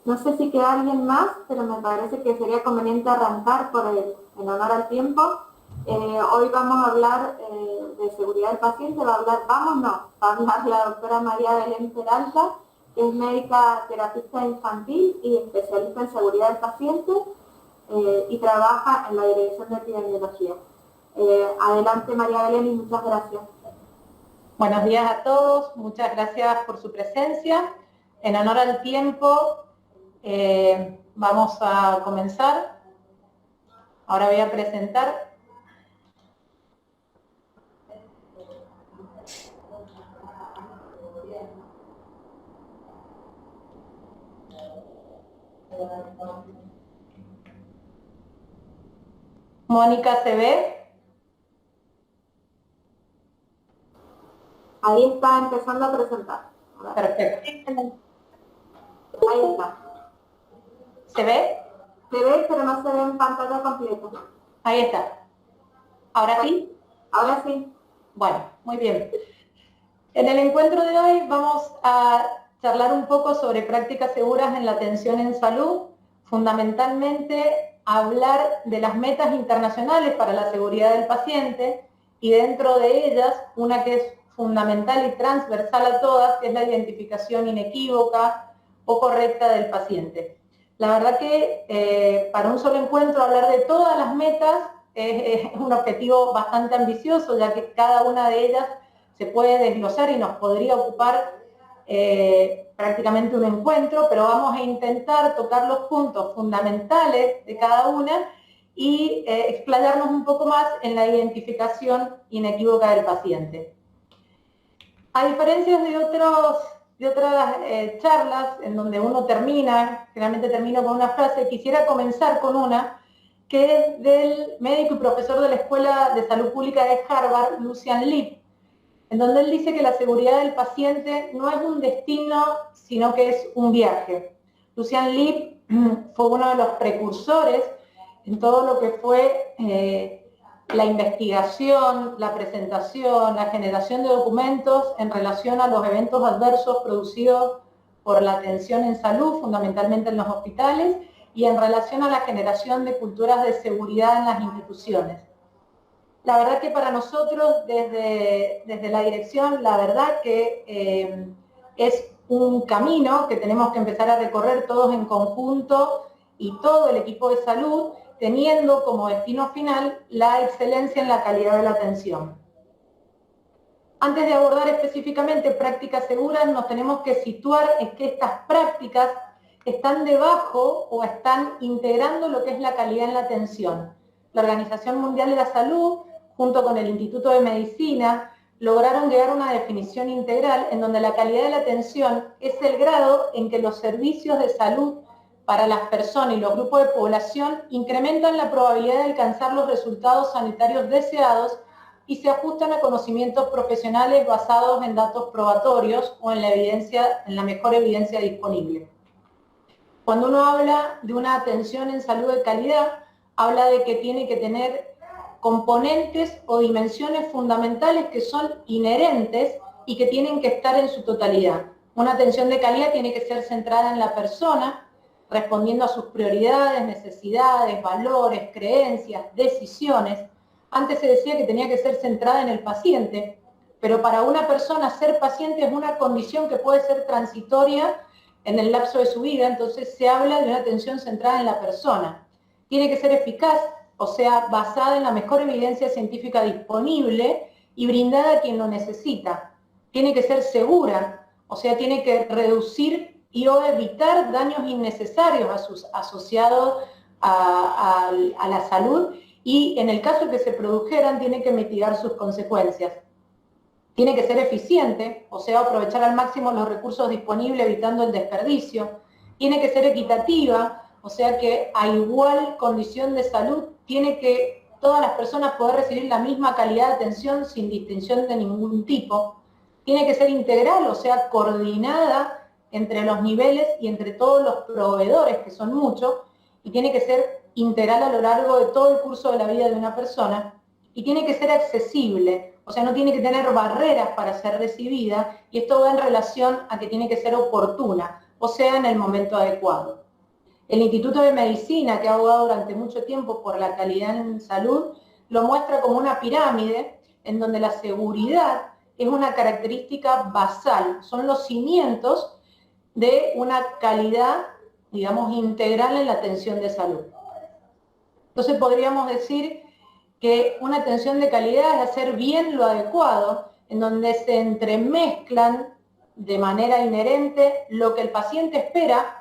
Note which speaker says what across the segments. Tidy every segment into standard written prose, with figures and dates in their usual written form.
Speaker 1: No sé si queda alguien más, pero me parece que sería conveniente arrancar por en honor al tiempo. Hoy vamos a hablar de seguridad del paciente, va a hablar la doctora María Belén Peralta, que es médica terapista infantil y especialista en seguridad del paciente y trabaja en la Dirección de Epidemiología. Adelante María Belén y muchas gracias.
Speaker 2: Buenos días a todos, muchas gracias por su presencia. En honor al tiempo, vamos a comenzar. Ahora voy a presentar. Mónica, ¿se ve?
Speaker 1: Ahí está empezando a presentar.
Speaker 2: Perfecto.
Speaker 1: Ahí está.
Speaker 2: ¿Se ve?
Speaker 1: Se ve, pero no se ve en pantalla completa.
Speaker 2: Ahí está. ¿Ahora sí?
Speaker 1: Ahora sí.
Speaker 2: Bueno, muy bien. En el encuentro de hoy vamos a charlar un poco sobre prácticas seguras en la atención en salud, fundamentalmente hablar de las metas internacionales para la seguridad del paciente y dentro de ellas una que es fundamental y transversal a todas, que es la identificación inequívoca o correcta del paciente. La verdad que para un solo encuentro hablar de todas las metas es un objetivo bastante ambicioso, ya que cada una de ellas se puede desglosar y nos podría ocupar prácticamente un encuentro, pero vamos a intentar tocar los puntos fundamentales de cada una y explayarnos un poco más en la identificación inequívoca del paciente. A diferencia de otras charlas en donde uno generalmente termino con una frase, quisiera comenzar con una que es del médico y profesor de la Escuela de Salud Pública de Harvard, Lucian Leape, en donde él dice que la seguridad del paciente no es un destino, sino que es un viaje. Lucian Leape fue uno de los precursores en todo lo que fue la investigación, la presentación, la generación de documentos en relación a los eventos adversos producidos por la atención en salud, fundamentalmente en los hospitales, y en relación a la generación de culturas de seguridad en las instituciones. La verdad que para nosotros, desde la dirección, la verdad que es un camino que tenemos que empezar a recorrer todos en conjunto y todo el equipo de salud, teniendo como destino final la excelencia en la calidad de la atención. Antes de abordar específicamente prácticas seguras, nos tenemos que situar en que estas prácticas están debajo o están integrando lo que es la calidad en la atención. La Organización Mundial de la Salud, junto con el Instituto de Medicina, lograron llegar a una definición integral en donde la calidad de la atención es el grado en que los servicios de salud para las personas y los grupos de población incrementan la probabilidad de alcanzar los resultados sanitarios deseados y se ajustan a conocimientos profesionales basados en datos probatorios o en la mejor evidencia disponible. Cuando uno habla de una atención en salud de calidad, habla de que tiene que tener componentes o dimensiones fundamentales que son inherentes y que tienen que estar en su totalidad. Una atención de calidad tiene que ser centrada en la persona, respondiendo a sus prioridades, necesidades, valores, creencias, decisiones. Antes se decía que tenía que ser centrada en el paciente, pero para una persona ser paciente es una condición que puede ser transitoria en el lapso de su vida, entonces se habla de una atención centrada en la persona. Tiene que ser eficaz, o sea, basada en la mejor evidencia científica disponible y brindada a quien lo necesita. Tiene que ser segura, o sea, tiene que reducir y o evitar daños innecesarios asociados a la salud y en el caso que se produjeran tiene que mitigar sus consecuencias. Tiene que ser eficiente, o sea, aprovechar al máximo los recursos disponibles evitando el desperdicio. Tiene que ser equitativa, o sea que a igual condición de salud tiene que todas las personas poder recibir la misma calidad de atención sin distinción de ningún tipo. Tiene que ser integral, o sea, coordinada entre los niveles y entre todos los proveedores, que son muchos, y tiene que ser integral a lo largo de todo el curso de la vida de una persona, y tiene que ser accesible, o sea, no tiene que tener barreras para ser recibida, y esto va en relación a que tiene que ser oportuna. o sea, en el momento adecuado. El Instituto de Medicina, que ha abogado durante mucho tiempo por la calidad en salud, lo muestra como una pirámide en donde la seguridad es una característica basal, son los cimientos de una calidad, digamos, integral en la atención de salud. Entonces podríamos decir que una atención de calidad es hacer bien lo adecuado, en donde se entremezclan de manera inherente lo que el paciente espera,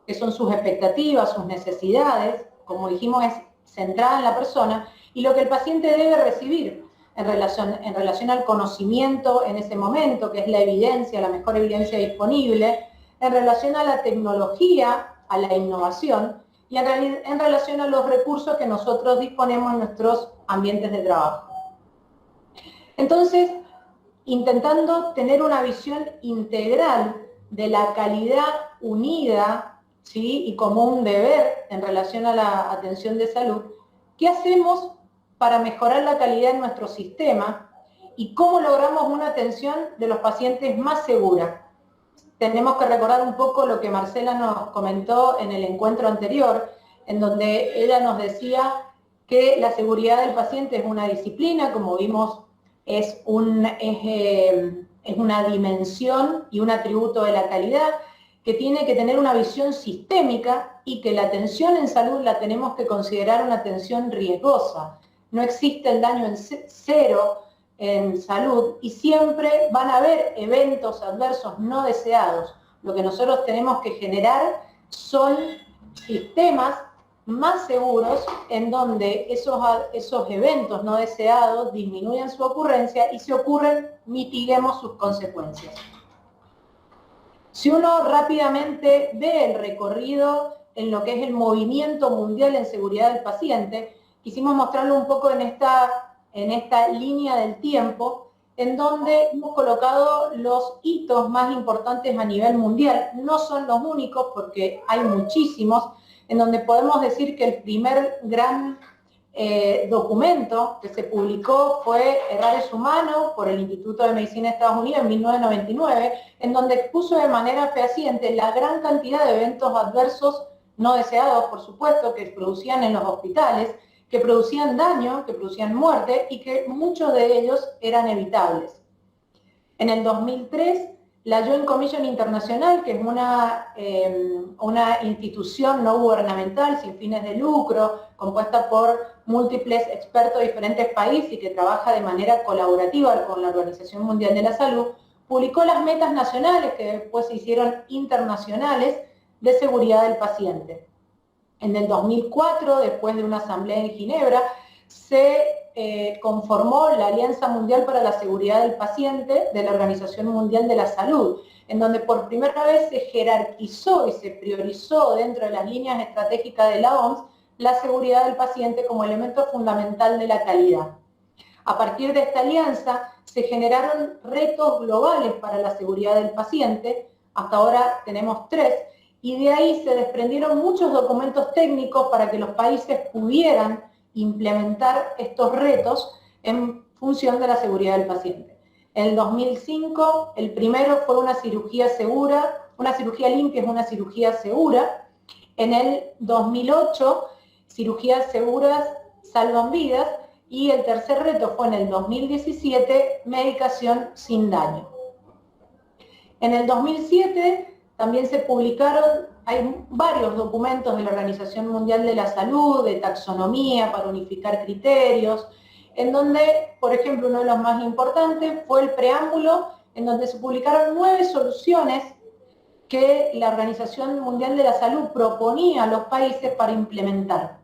Speaker 2: que son sus expectativas, sus necesidades, como dijimos, es centrada en la persona, y lo que el paciente debe recibir en relación al conocimiento en ese momento, que es la evidencia, la mejor evidencia disponible, en relación a la tecnología, a la innovación, y en relación a los recursos que nosotros disponemos en nuestros ambientes de trabajo. Entonces, intentando tener una visión integral de la calidad unida, ¿sí?, y como un deber en relación a la atención de salud, ¿qué hacemos para mejorar la calidad en nuestro sistema y cómo logramos una atención de los pacientes más segura? Tenemos que recordar un poco lo que Marcela nos comentó en el encuentro anterior, en donde ella nos decía que la seguridad del paciente es una disciplina, como vimos, es una dimensión y un atributo de la calidad, que tiene que tener una visión sistémica y que la atención en salud la tenemos que considerar una atención riesgosa. No existe el daño en cero en salud y siempre van a haber eventos adversos no deseados. Lo que nosotros tenemos que generar son sistemas más seguros en donde esos eventos no deseados disminuyan su ocurrencia y si ocurren, mitiguemos sus consecuencias. Si uno rápidamente ve el recorrido en lo que es el movimiento mundial en seguridad del paciente, quisimos mostrarlo un poco en esta línea del tiempo, en donde hemos colocado los hitos más importantes a nivel mundial. No son los únicos, porque hay muchísimos, en donde podemos decir que el primer gran documento que se publicó fue Errar es humano, por el Instituto de Medicina de Estados Unidos en 1999, en donde expuso de manera fehaciente la gran cantidad de eventos adversos no deseados, por supuesto, que se producían en los hospitales, que producían daño, que producían muerte y que muchos de ellos eran evitables. En el 2003, la Joint Commission Internacional, que es una institución no gubernamental sin fines de lucro, compuesta por múltiples expertos de diferentes países y que trabaja de manera colaborativa con la Organización Mundial de la Salud, publicó las metas nacionales que después se hicieron internacionales de seguridad del paciente. En el 2004, después de una asamblea en Ginebra, se conformó la Alianza Mundial para la Seguridad del Paciente de la Organización Mundial de la Salud, en donde por primera vez se jerarquizó y se priorizó dentro de las líneas estratégicas de la OMS la seguridad del paciente como elemento fundamental de la calidad. A partir de esta alianza se generaron retos globales para la seguridad del paciente, hasta ahora tenemos 3, y de ahí se desprendieron muchos documentos técnicos para que los países pudieran implementar estos retos en función de la seguridad del paciente. En el 2005, el primero fue una cirugía segura, una cirugía limpia es una cirugía segura. En el 2008, cirugías seguras salvan vidas. Y el tercer reto fue en el 2017, medicación sin daño. En el 2007 también se publicaron, hay varios documentos de la Organización Mundial de la Salud, de taxonomía para unificar criterios, en donde, por ejemplo, uno de los más importantes fue el preámbulo, en donde se publicaron 9 soluciones que la Organización Mundial de la Salud proponía a los países para implementar.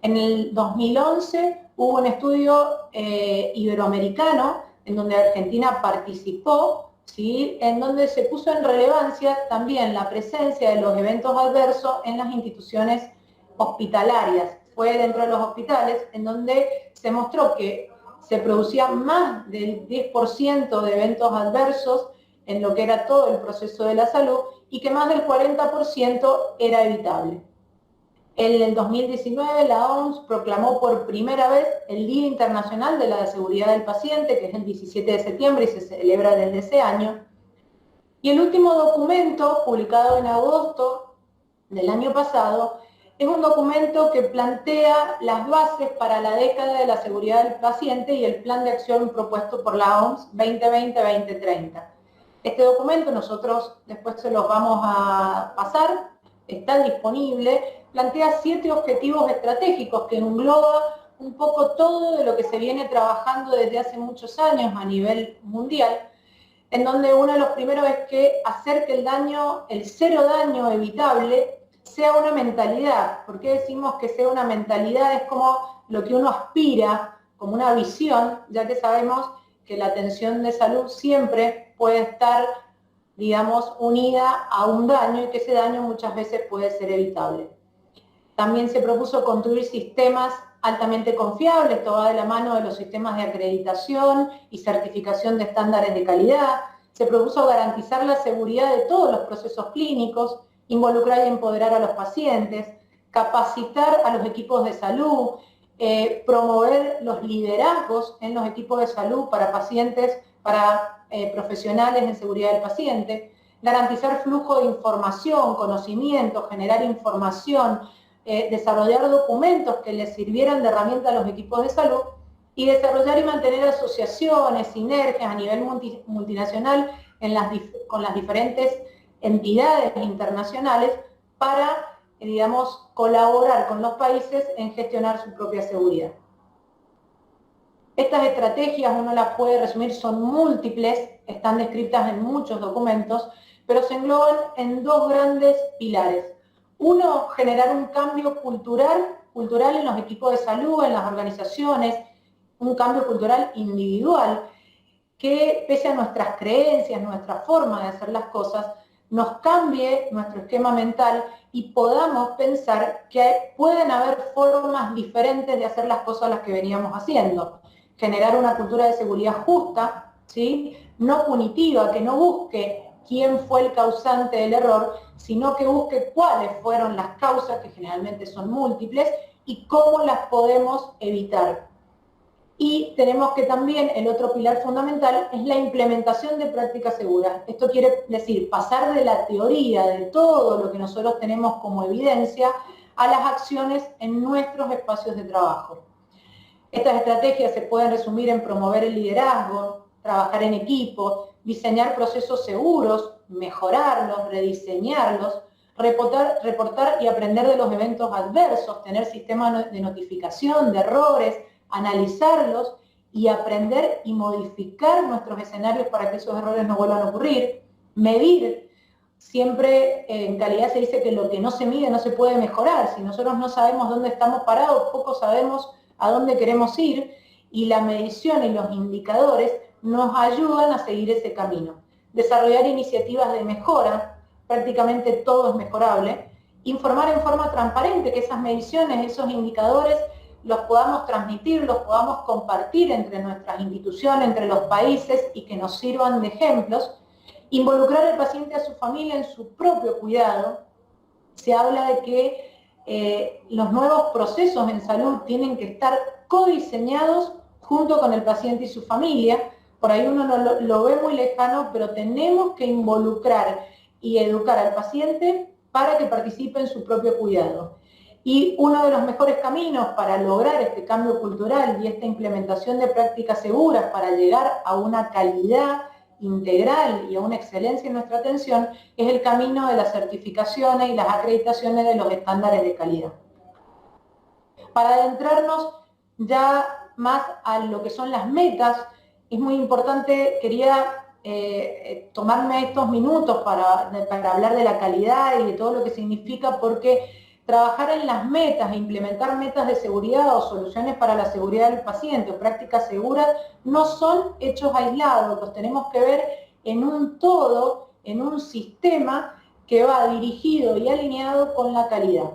Speaker 2: En el 2011 hubo un estudio iberoamericano en donde Argentina participó, ¿sí?, en donde se puso en relevancia también la presencia de los eventos adversos en las instituciones hospitalarias. Fue dentro de los hospitales en donde se mostró que se producía más del 10% de eventos adversos en lo que era todo el proceso de la salud y que más del 40% era evitable. En el 2019 la OMS proclamó por primera vez el Día Internacional de la Seguridad del Paciente, que es el 17 de septiembre y se celebra desde ese año. Y el último documento, publicado en agosto del año pasado, es un documento que plantea las bases para la década de la seguridad del paciente y el plan de acción propuesto por la OMS 2020-2030. Este documento nosotros después se los vamos a pasar, está disponible, plantea 7 objetivos estratégicos que engloba un poco todo de lo que se viene trabajando desde hace muchos años a nivel mundial, en donde uno de los primeros es que hacer que el cero daño evitable sea una mentalidad. ¿Por qué decimos que sea una mentalidad? Es como lo que uno aspira, como una visión, ya que sabemos que la atención de salud siempre puede estar, digamos, unida a un daño y que ese daño muchas veces puede ser evitable. También se propuso construir sistemas altamente confiables, esto va de la mano de los sistemas de acreditación y certificación de estándares de calidad. Se propuso garantizar la seguridad de todos los procesos clínicos, involucrar y empoderar a los pacientes, capacitar a los equipos de salud, promover los liderazgos en los equipos de salud para pacientes, para profesionales en seguridad del paciente, garantizar flujo de información, conocimiento, generar información, desarrollar documentos que les sirvieran de herramienta a los equipos de salud y desarrollar y mantener asociaciones, sinergias a nivel multinacional con las diferentes entidades internacionales para, digamos, colaborar con los países en gestionar su propia seguridad. Estas estrategias, uno las puede resumir, son múltiples, están descritas en muchos documentos, pero se engloban en 2 grandes pilares. Uno, generar un cambio cultural en los equipos de salud, en las organizaciones, un cambio cultural individual, que pese a nuestras creencias, nuestra forma de hacer las cosas, nos cambie nuestro esquema mental y podamos pensar que pueden haber formas diferentes de hacer las cosas a las que veníamos haciendo. Generar una cultura de seguridad justa, ¿sí? No punitiva, que no busque quién fue el causante del error, sino que busque cuáles fueron las causas, que generalmente son múltiples, y cómo las podemos evitar. Y tenemos que también, el otro pilar fundamental, es la implementación de prácticas seguras. Esto quiere decir pasar de la teoría, de todo lo que nosotros tenemos como evidencia, a las acciones en nuestros espacios de trabajo. Estas estrategias se pueden resumir en promover el liderazgo, trabajar en equipo, diseñar procesos seguros, mejorarlos, rediseñarlos, reportar y aprender de los eventos adversos, tener sistemas de notificación de errores, analizarlos y aprender y modificar nuestros escenarios para que esos errores no vuelvan a ocurrir, medir. Siempre en calidad se dice que lo que no se mide no se puede mejorar. Si nosotros no sabemos dónde estamos parados, poco sabemos a dónde queremos ir, y la medición y los indicadores nos ayudan a seguir ese camino. Desarrollar iniciativas de mejora, prácticamente todo es mejorable. Informar en forma transparente, que esas mediciones, esos indicadores, los podamos transmitir, los podamos compartir entre nuestras instituciones, entre los países, y que nos sirvan de ejemplos. Involucrar al paciente y a su familia en su propio cuidado. Se habla de que los nuevos procesos en salud tienen que estar codiseñados junto con el paciente y su familia. Por ahí uno no lo ve muy lejano, pero tenemos que involucrar y educar al paciente para que participe en su propio cuidado. Y uno de los mejores caminos para lograr este cambio cultural y esta implementación de prácticas seguras para llegar a una calidad integral y a una excelencia en nuestra atención es el camino de las certificaciones y las acreditaciones de los estándares de calidad. Para adentrarnos ya más a lo que son las metas, es muy importante, quería tomarme estos minutos para hablar de la calidad y de todo lo que significa, porque trabajar en las metas e implementar metas de seguridad o soluciones para la seguridad del paciente o prácticas seguras no son hechos aislados, los tenemos que ver en un todo, en un sistema que va dirigido y alineado con la calidad.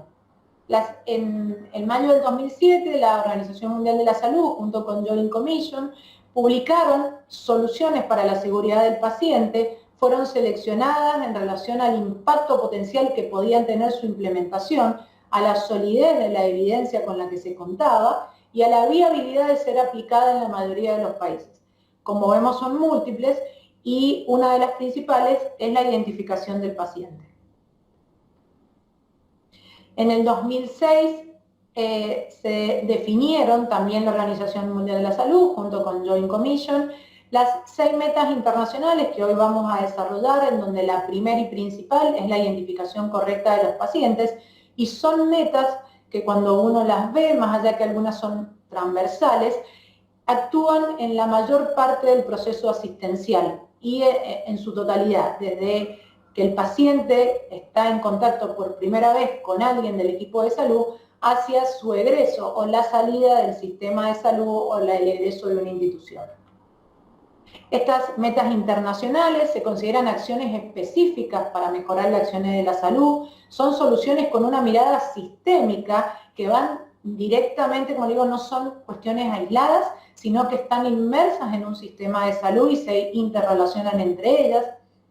Speaker 2: En mayo del 2007, la Organización Mundial de la Salud, junto con Joint Commission, publicaron soluciones para la seguridad del paciente. Fueron seleccionadas en relación al impacto potencial que podían tener su implementación, a la solidez de la evidencia con la que se contaba y a la viabilidad de ser aplicada en la mayoría de los países. Como vemos, son múltiples y una de las principales es la identificación del paciente. En el 2006 se definieron también la Organización Mundial de la Salud, junto con Joint Commission, las 6 metas internacionales que hoy vamos a desarrollar, en donde la primera y principal es la identificación correcta de los pacientes, y son metas que cuando uno las ve, más allá que algunas son transversales, actúan en la mayor parte del proceso asistencial y en su totalidad, desde que el paciente está en contacto por primera vez con alguien del equipo de salud hacia su egreso o la salida del sistema de salud o el egreso de una institución. Estas metas internacionales se consideran acciones específicas para mejorar las acciones de la salud, son soluciones con una mirada sistémica que van directamente, como digo, no son cuestiones aisladas, sino que están inmersas en un sistema de salud y se interrelacionan entre ellas,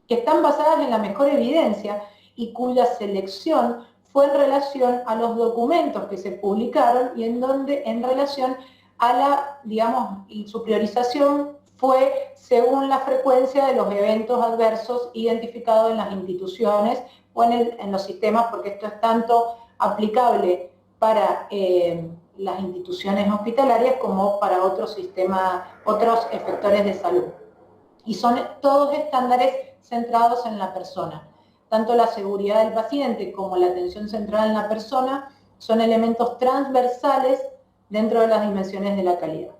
Speaker 2: que están basadas en la mejor evidencia y cuya selección fue en relación a los documentos que se publicaron y en relación a la, digamos, y su priorización fue según la frecuencia de los eventos adversos identificados en las instituciones o en los sistemas, porque esto es tanto aplicable para las instituciones hospitalarias como para otros sistemas, otros efectores de salud. Y son todos estándares centrados en la persona. Tanto la seguridad del paciente como la atención centrada en la persona son elementos transversales dentro de las dimensiones de la calidad.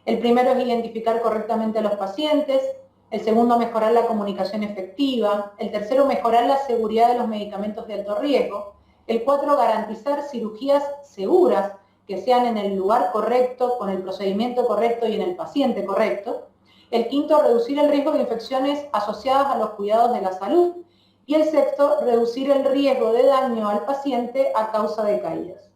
Speaker 2: El primero es identificar correctamente a los pacientes, el segundo, mejorar la comunicación efectiva, el tercero, mejorar la seguridad de los medicamentos de alto riesgo, el 4, garantizar cirugías seguras que sean en el lugar correcto, con el procedimiento correcto y en el paciente correcto, el 5, reducir el riesgo de infecciones asociadas a los cuidados de la salud, y el 6, reducir el riesgo de daño al paciente a causa de caídas.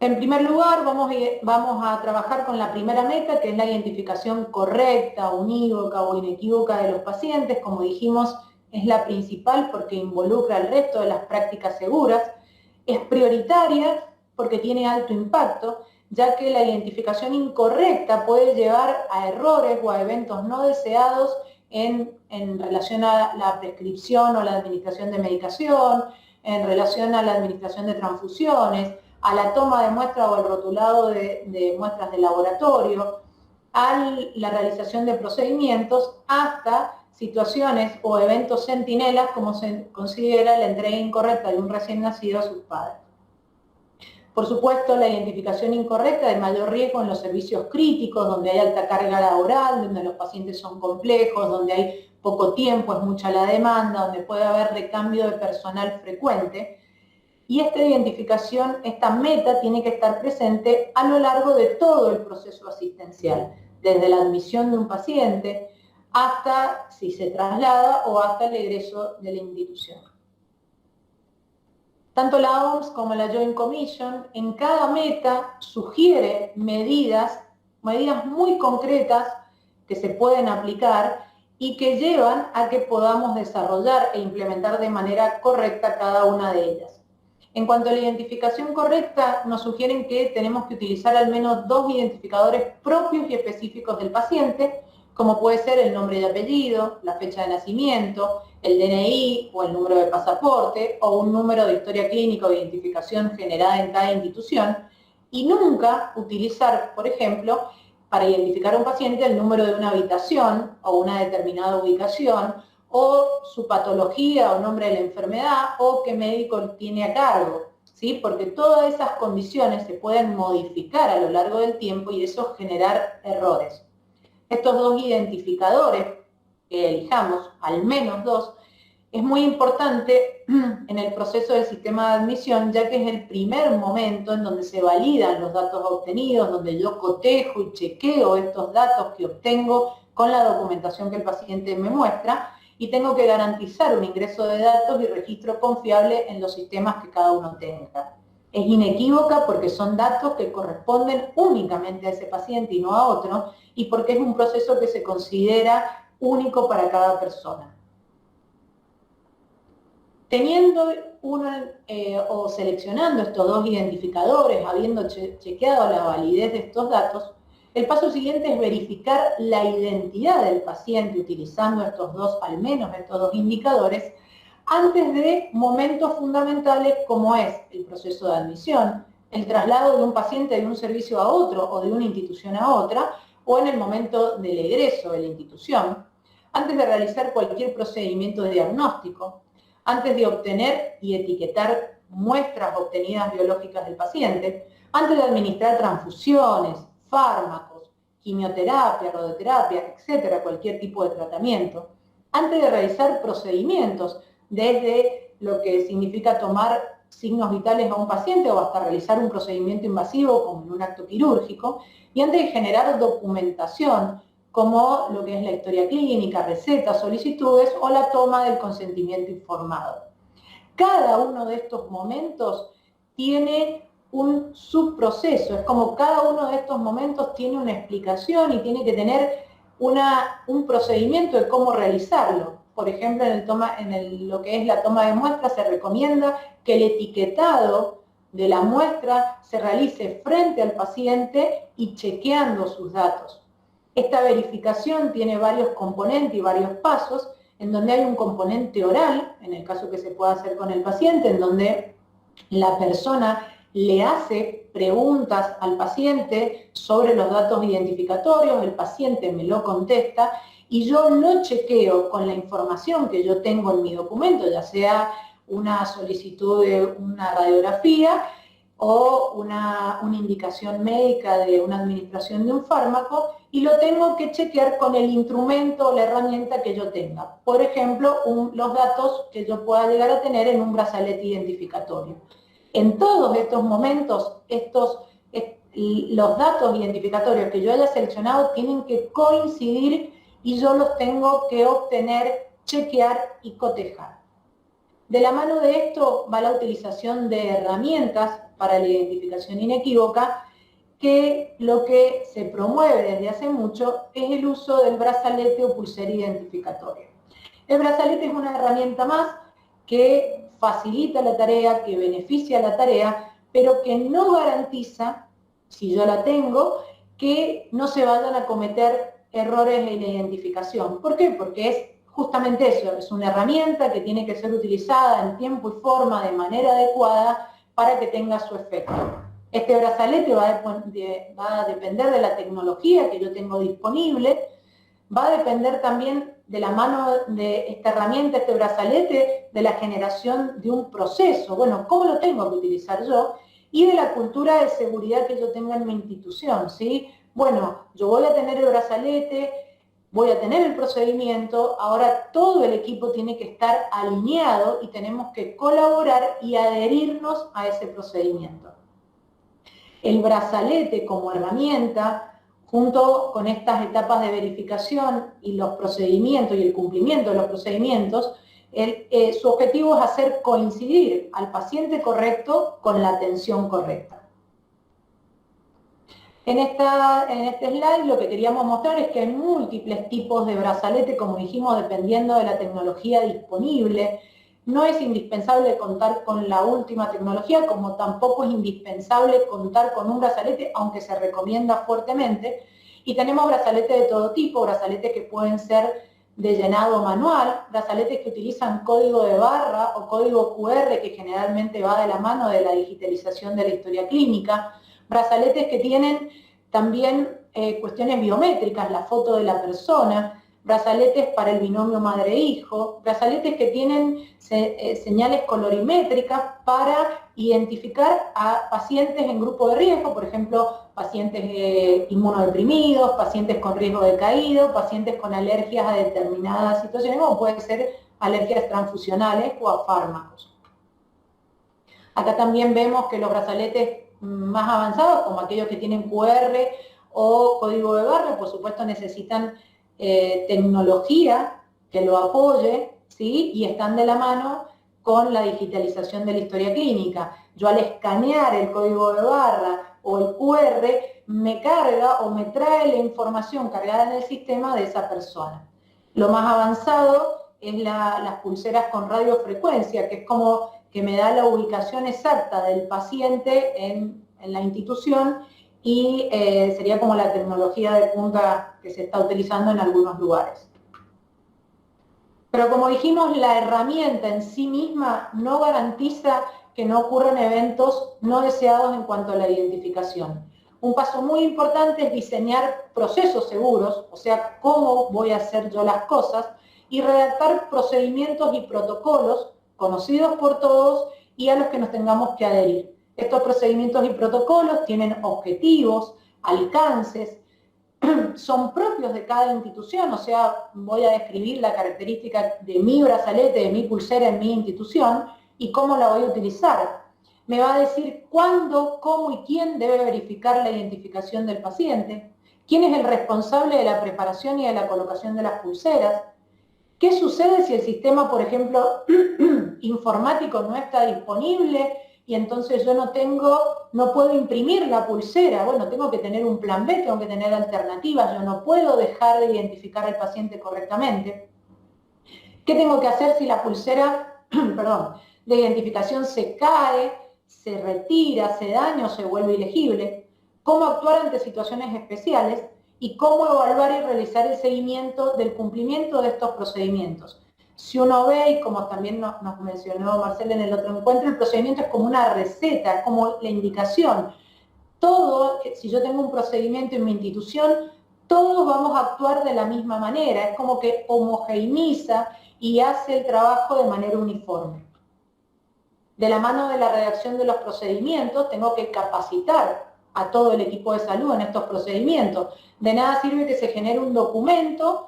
Speaker 2: En primer lugar, vamos a trabajar con la primera meta, que es la identificación correcta, unívoca o inequívoca de los pacientes. Como dijimos, es la principal porque involucra el resto de las prácticas seguras. Es prioritaria porque tiene alto impacto, ya que la identificación incorrecta puede llevar a errores o a eventos no deseados en relación a la prescripción o la administración de medicación, en relación a la administración de transfusiones, a la toma de muestras o al rotulado de muestras de laboratorio, a la realización de procedimientos, hasta situaciones o eventos centinelas, como se considera la entrega incorrecta de un recién nacido a sus padres. Por supuesto, la identificación incorrecta de mayor riesgo en los servicios críticos, donde hay alta carga laboral, donde los pacientes son complejos, donde hay poco tiempo, es mucha la demanda, donde puede haber recambio de personal frecuente. Y esta identificación, esta meta, tiene que estar presente a lo largo de todo el proceso asistencial, desde la admisión de un paciente hasta si se traslada o hasta el egreso de la institución. Tanto la OMS como la Joint Commission en cada meta sugiere medidas muy concretas que se pueden aplicar y que llevan a que podamos desarrollar e implementar de manera correcta cada una de ellas. En cuanto a la identificación correcta, nos sugieren que tenemos que utilizar al menos 2 identificadores propios y específicos del paciente, como puede ser el nombre y apellido, la fecha de nacimiento, el DNI o el número de pasaporte, o un número de historia clínica o de identificación generada en cada institución, y nunca utilizar, por ejemplo, para identificar a un paciente el número de una habitación o una determinada ubicación, o su patología o nombre de la enfermedad, o qué médico tiene a cargo, ¿sí? Porque todas esas condiciones se pueden modificar a lo largo del tiempo y eso generar errores. Estos 2 identificadores que elijamos, al menos 2, es muy importante en el proceso del sistema de admisión, ya que es el primer momento en donde se validan los datos obtenidos, donde yo cotejo y chequeo estos datos que obtengo con la documentación que el paciente me muestra, y tengo que garantizar un ingreso de datos y registro confiable en los sistemas que cada uno tenga. Es inequívoca porque son datos que corresponden únicamente a ese paciente y no a otro, y porque es un proceso que se considera único para cada persona. Teniendo o seleccionando estos 2 identificadores, habiendo chequeado la validez de estos datos, El paso siguiente es verificar la identidad del paciente utilizando al menos estos dos indicadores, antes de momentos fundamentales como es el proceso de admisión, el traslado de un paciente de un servicio a otro o de una institución a otra, o en el momento del egreso de la institución, antes de realizar cualquier procedimiento de diagnóstico, antes de obtener y etiquetar muestras obtenidas biológicas del paciente, antes de administrar transfusiones, fármacos, quimioterapia, radioterapia, etcétera, cualquier tipo de tratamiento, antes de realizar procedimientos, desde lo que significa tomar signos vitales a un paciente o hasta realizar un procedimiento invasivo como en un acto quirúrgico, y antes de generar documentación como lo que es la historia clínica, recetas, solicitudes o la toma del consentimiento informado. Cada uno de estos momentos tiene un subproceso, es como cada uno de estos momentos tiene una explicación y tiene que tener un procedimiento de cómo realizarlo. Por ejemplo, lo que es la toma de muestras se recomienda que el etiquetado de la muestra se realice frente al paciente y chequeando sus datos. Esta verificación tiene varios componentes y varios pasos, en donde hay un componente oral, en el caso que se pueda hacer con el paciente, en donde la persona le hace preguntas al paciente sobre los datos identificatorios, el paciente me lo contesta y yo lo chequeo con la información que yo tengo en mi documento, ya sea una solicitud de una radiografía o una indicación médica de una administración de un fármaco, y lo tengo que chequear con el instrumento o la herramienta que yo tenga. Por ejemplo, los datos que yo pueda llegar a tener en un brazalete identificatorio. En todos estos momentos, los datos identificatorios que yo haya seleccionado tienen que coincidir y yo los tengo que obtener, chequear y cotejar. De la mano de esto va la utilización de herramientas para la identificación inequívoca, que lo que se promueve desde hace mucho es el uso del brazalete o pulsera identificatorio. El brazalete es una herramienta más que facilita la tarea, que beneficia la tarea, pero que no garantiza, si yo la tengo, que no se vayan a cometer errores en la identificación. ¿Por qué? Porque es justamente eso, es una herramienta que tiene que ser utilizada en tiempo y forma de manera adecuada para que tenga su efecto. Este brazalete va a depender de la tecnología que yo tengo disponible, va a depender también de la mano de esta herramienta, este brazalete, de la generación de un proceso. Bueno, ¿cómo lo tengo que utilizar yo? Y de la cultura de seguridad que yo tenga en mi institución, ¿sí? Bueno, yo voy a tener el brazalete, voy a tener el procedimiento, ahora todo el equipo tiene que estar alineado y tenemos que colaborar y adherirnos a ese procedimiento. El brazalete como herramienta, junto con estas etapas de verificación y los procedimientos y el cumplimiento de los procedimientos, su objetivo es hacer coincidir al paciente correcto con la atención correcta. En este slide lo que queríamos mostrar es que hay múltiples tipos de brazalete, como dijimos, dependiendo de la tecnología disponible. No es indispensable contar con la última tecnología, como tampoco es indispensable contar con un brazalete, aunque se recomienda fuertemente. Y tenemos brazaletes de todo tipo, brazaletes que pueden ser de llenado manual, brazaletes que utilizan código de barra o código QR, que generalmente va de la mano de la digitalización de la historia clínica, brazaletes que tienen también cuestiones biométricas, la foto de la persona, brazaletes para el binomio madre-hijo, brazaletes que tienen señales colorimétricas para identificar a pacientes en grupo de riesgo, por ejemplo, pacientes inmunodeprimidos, pacientes con riesgo de caído, pacientes con alergias a determinadas situaciones, como pueden ser alergias transfusionales o a fármacos. Acá también vemos que los brazaletes más avanzados, como aquellos que tienen QR o código de barra, por supuesto necesitan tecnología que lo apoye, ¿sí? Y están de la mano con la digitalización de la historia clínica. Yo al escanear el código de barra o el QR, me carga o me trae la información cargada en el sistema de esa persona. Lo más avanzado es las pulseras con radiofrecuencia, que es como que me da la ubicación exacta del paciente en la institución y sería como la tecnología de punta que se está utilizando en algunos lugares. Pero como dijimos, la herramienta en sí misma no garantiza que no ocurran eventos no deseados en cuanto a la identificación. Un paso muy importante es diseñar procesos seguros, o sea, cómo voy a hacer yo las cosas, y redactar procedimientos y protocolos conocidos por todos y a los que nos tengamos que adherir. Estos procedimientos y protocolos tienen objetivos, alcances, son propios de cada institución, o sea, voy a describir la característica de mi brazalete, de mi pulsera en mi institución y cómo la voy a utilizar. Me va a decir cuándo, cómo y quién debe verificar la identificación del paciente, quién es el responsable de la preparación y de la colocación de las pulseras, qué sucede si el sistema, por ejemplo, informático no está disponible y entonces yo no puedo imprimir la pulsera. Bueno, tengo que tener un plan B, tengo que tener alternativas, yo no puedo dejar de identificar al paciente correctamente. ¿Qué tengo que hacer si la pulsera, perdón, de identificación se cae, se retira, se daña o se vuelve ilegible? ¿Cómo actuar ante situaciones especiales? Y cómo evaluar y realizar el seguimiento del cumplimiento de estos procedimientos. Si uno ve, y como también nos mencionó Marcela en el otro encuentro, el procedimiento es como una receta, es como la indicación. Todo, si yo tengo un procedimiento en mi institución, todos vamos a actuar de la misma manera, es como que homogeneiza y hace el trabajo de manera uniforme. De la mano de la redacción de los procedimientos, tengo que capacitar a todo el equipo de salud en estos procedimientos. De nada sirve que se genere un documento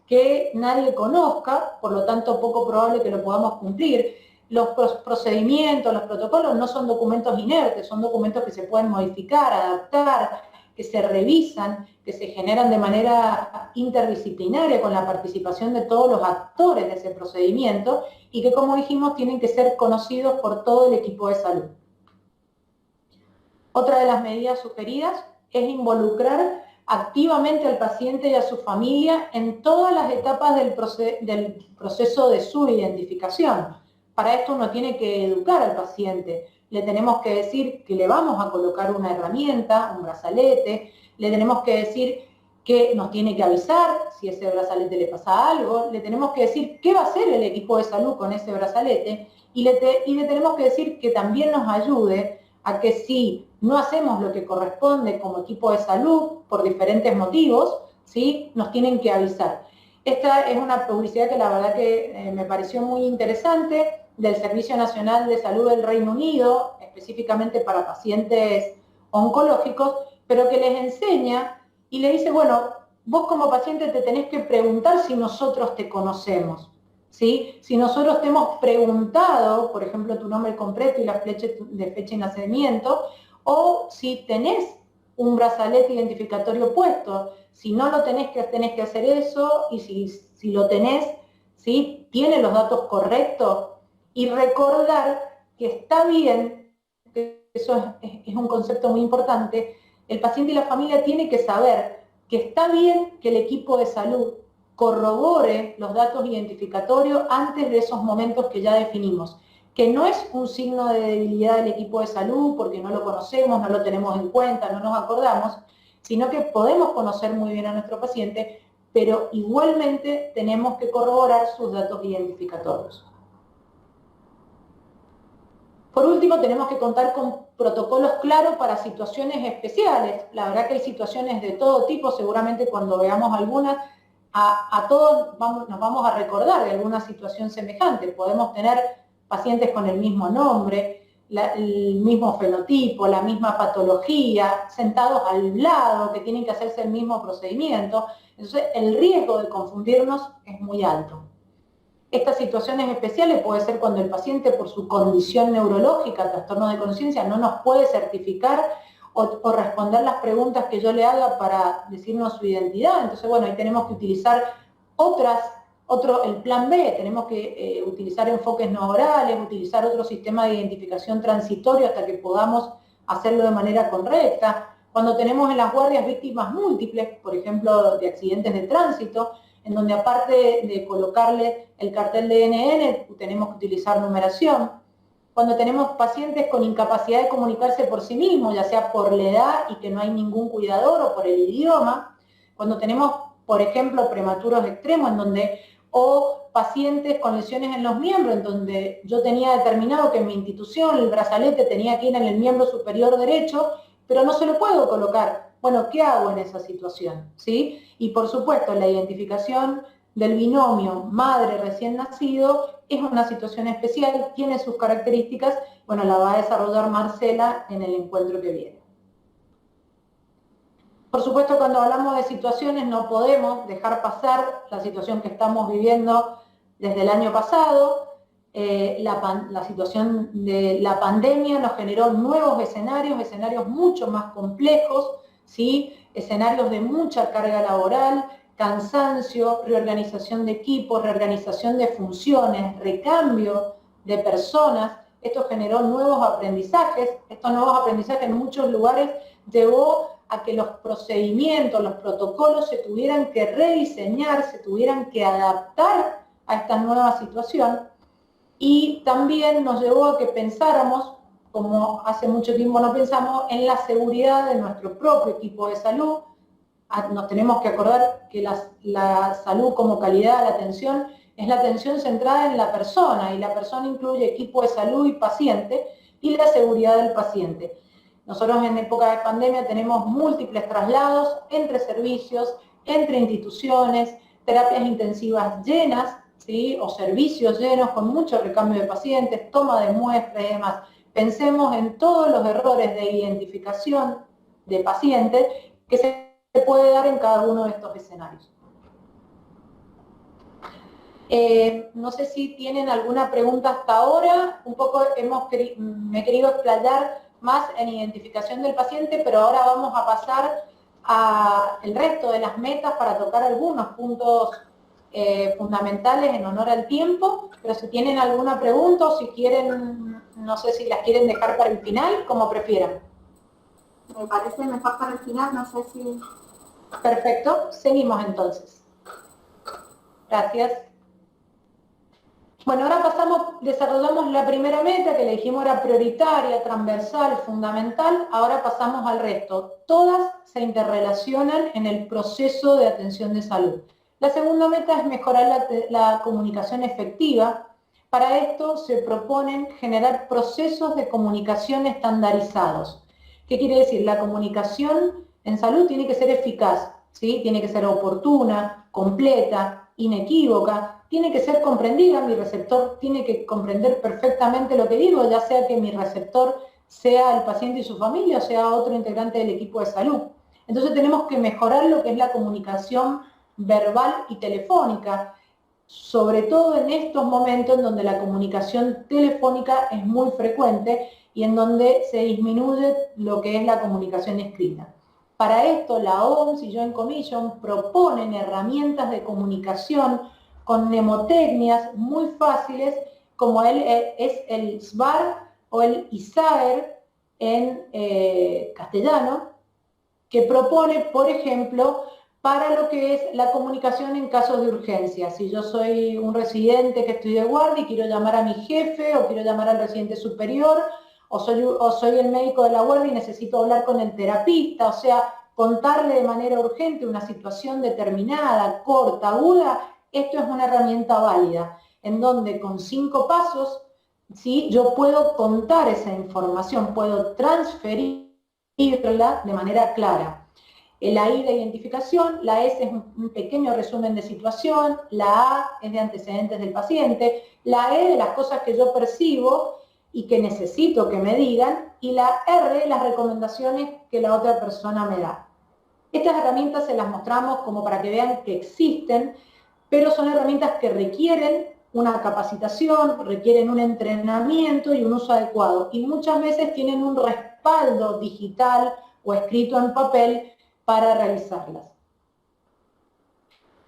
Speaker 2: que nadie conozca, por lo tanto poco probable que lo podamos cumplir. Los procedimientos, los protocolos no son documentos inertes, son documentos que se pueden modificar, adaptar, que se revisan, que se generan de manera interdisciplinaria con la participación de todos los actores de ese procedimiento y que, como dijimos, tienen que ser conocidos por todo el equipo de salud. Otra de las medidas sugeridas es involucrar activamente al paciente y a su familia en todas las etapas del proceso de su identificación. Para esto uno tiene que educar al paciente. Le tenemos que decir que le vamos a colocar una herramienta, un brazalete, le tenemos que decir que nos tiene que avisar si ese brazalete le pasa algo, le tenemos que decir qué va a hacer el equipo de salud con ese brazalete y le tenemos que decir que también nos ayude a que si no hacemos lo que corresponde como equipo de salud por diferentes motivos, ¿sí? Nos tienen que avisar. Esta es una publicidad que la verdad que me pareció muy interesante del Servicio Nacional de Salud del Reino Unido, específicamente para pacientes oncológicos, pero que les enseña y le dice, bueno, vos como paciente te tenés que preguntar si nosotros te conocemos. ¿Sí? Si nosotros te hemos preguntado, por ejemplo, tu nombre completo y la fecha de nacimiento, o si tenés un brazalete identificatorio puesto. Si no lo tenés que hacer eso, y si lo tenés, ¿sí? Tiene los datos correctos, y recordar que está bien, que eso es un concepto muy importante, el paciente y la familia tienen que saber que está bien que el equipo de salud corrobore los datos identificatorios antes de esos momentos que ya definimos, que no es un signo de debilidad del equipo de salud porque no lo conocemos, no lo tenemos en cuenta, no nos acordamos, sino que podemos conocer muy bien a nuestro paciente, pero igualmente tenemos que corroborar sus datos identificatorios. Por último, tenemos que contar con protocolos claros para situaciones especiales. La verdad que hay situaciones de todo tipo, seguramente cuando veamos algunas, a todos nos vamos a recordar de alguna situación semejante. Podemos tener pacientes con el mismo nombre, el mismo fenotipo, la misma patología, sentados al lado, que tienen que hacerse el mismo procedimiento. Entonces, el riesgo de confundirnos es muy alto. Estas situaciones especiales puede ser cuando el paciente, por su condición neurológica, trastorno de conciencia, no nos puede certificar o responder las preguntas que yo le haga para decirnos su identidad. Entonces, bueno, ahí tenemos que utilizar el plan B, tenemos que utilizar enfoques no orales, utilizar otro sistema de identificación transitorio hasta que podamos hacerlo de manera correcta. Cuando tenemos en las guardias víctimas múltiples, por ejemplo, de accidentes de tránsito, en donde aparte de colocarle el cartel de NN, tenemos que utilizar numeración. cuando tenemos pacientes con incapacidad de comunicarse por sí mismos, ya sea por la edad y que no hay ningún cuidador o por el idioma, cuando tenemos, por ejemplo, prematuros extremos, en donde, o pacientes con lesiones en los miembros, en donde yo tenía determinado que en mi institución el brazalete tenía que ir en el miembro superior derecho, pero no se lo puedo colocar. Bueno, ¿qué hago en esa situación? ¿Sí? Y por supuesto, la identificación del binomio madre recién nacido es una situación especial, tiene sus características, bueno, la va a desarrollar Marcela en el encuentro que viene. Por supuesto, cuando hablamos de situaciones no podemos dejar pasar la situación que estamos viviendo desde el año pasado. La situación de la pandemia nos generó nuevos escenarios mucho más complejos, ¿sí? Escenarios de mucha carga laboral, cansancio, reorganización de equipos, reorganización de funciones, recambio de personas. Esto generó nuevos aprendizajes. Estos nuevos aprendizajes en muchos lugares llevó a que los procedimientos, los protocolos se tuvieran que rediseñar, se tuvieran que adaptar a esta nueva situación, y también nos llevó a que pensáramos, como hace mucho tiempo no pensamos, en la seguridad de nuestro propio equipo de salud. Nos tenemos que acordar que la salud como calidad de la atención es la atención centrada en la persona, y la persona incluye equipo de salud y paciente, y la seguridad del paciente. Nosotros en época de pandemia tenemos múltiples traslados entre servicios, entre instituciones, terapias intensivas llenas, ¿sí? O servicios llenos con mucho recambio de pacientes, toma de muestras y demás. Pensemos en todos los errores de identificación de pacientes que se puede dar en cada uno de estos escenarios. No sé si tienen alguna pregunta hasta ahora. Un poco me he querido explayar más en identificación del paciente, pero ahora vamos a pasar al resto de las metas para tocar algunos puntos fundamentales en honor al tiempo. Pero si tienen alguna pregunta o si quieren, no sé si las quieren dejar para el final, como prefieran.
Speaker 1: Me parece mejor para el final, no sé si...
Speaker 2: Perfecto, seguimos entonces. Gracias. Bueno, ahora desarrollamos la primera meta que le dijimos era prioritaria, transversal, fundamental. Ahora pasamos al resto. Todas se interrelacionan en el proceso de atención de salud. La segunda meta es mejorar la comunicación efectiva. Para esto se proponen generar procesos de comunicación estandarizados. ¿Qué quiere decir? La comunicación en salud tiene que ser eficaz, ¿sí? Tiene que ser oportuna, completa, inequívoca, tiene que ser comprendida, mi receptor tiene que comprender perfectamente lo que digo, ya sea que mi receptor sea el paciente y su familia o sea otro integrante del equipo de salud. Entonces tenemos que mejorar lo que es la comunicación verbal y telefónica, sobre todo en estos momentos en donde la comunicación telefónica es muy frecuente y en donde se disminuye lo que es la comunicación escrita. Para esto la OMS y Joint Commission proponen herramientas de comunicación con mnemotecnias muy fáciles, como es el SBAR o el ISAER en castellano, que propone, por ejemplo, para lo que es la comunicación en casos de urgencia. Si yo soy un residente que estoy de guardia y quiero llamar a mi jefe o quiero llamar al residente superior, o soy el médico de la guardia y necesito hablar con el terapista, o sea, contarle de manera urgente una situación determinada, corta, aguda, esto es una herramienta válida, en donde con 5 pasos, ¿sí? Yo puedo contar esa información, puedo transferirla de manera clara. La I de identificación, la S es un pequeño resumen de situación, la A es de antecedentes del paciente, la E de las cosas que yo percibo y que necesito que me digan, y la R, las recomendaciones que la otra persona me da. Estas herramientas se las mostramos como para que vean que existen, pero son herramientas que requieren una capacitación, requieren un entrenamiento y un uso adecuado, y muchas veces tienen un respaldo digital o escrito en papel para realizarlas.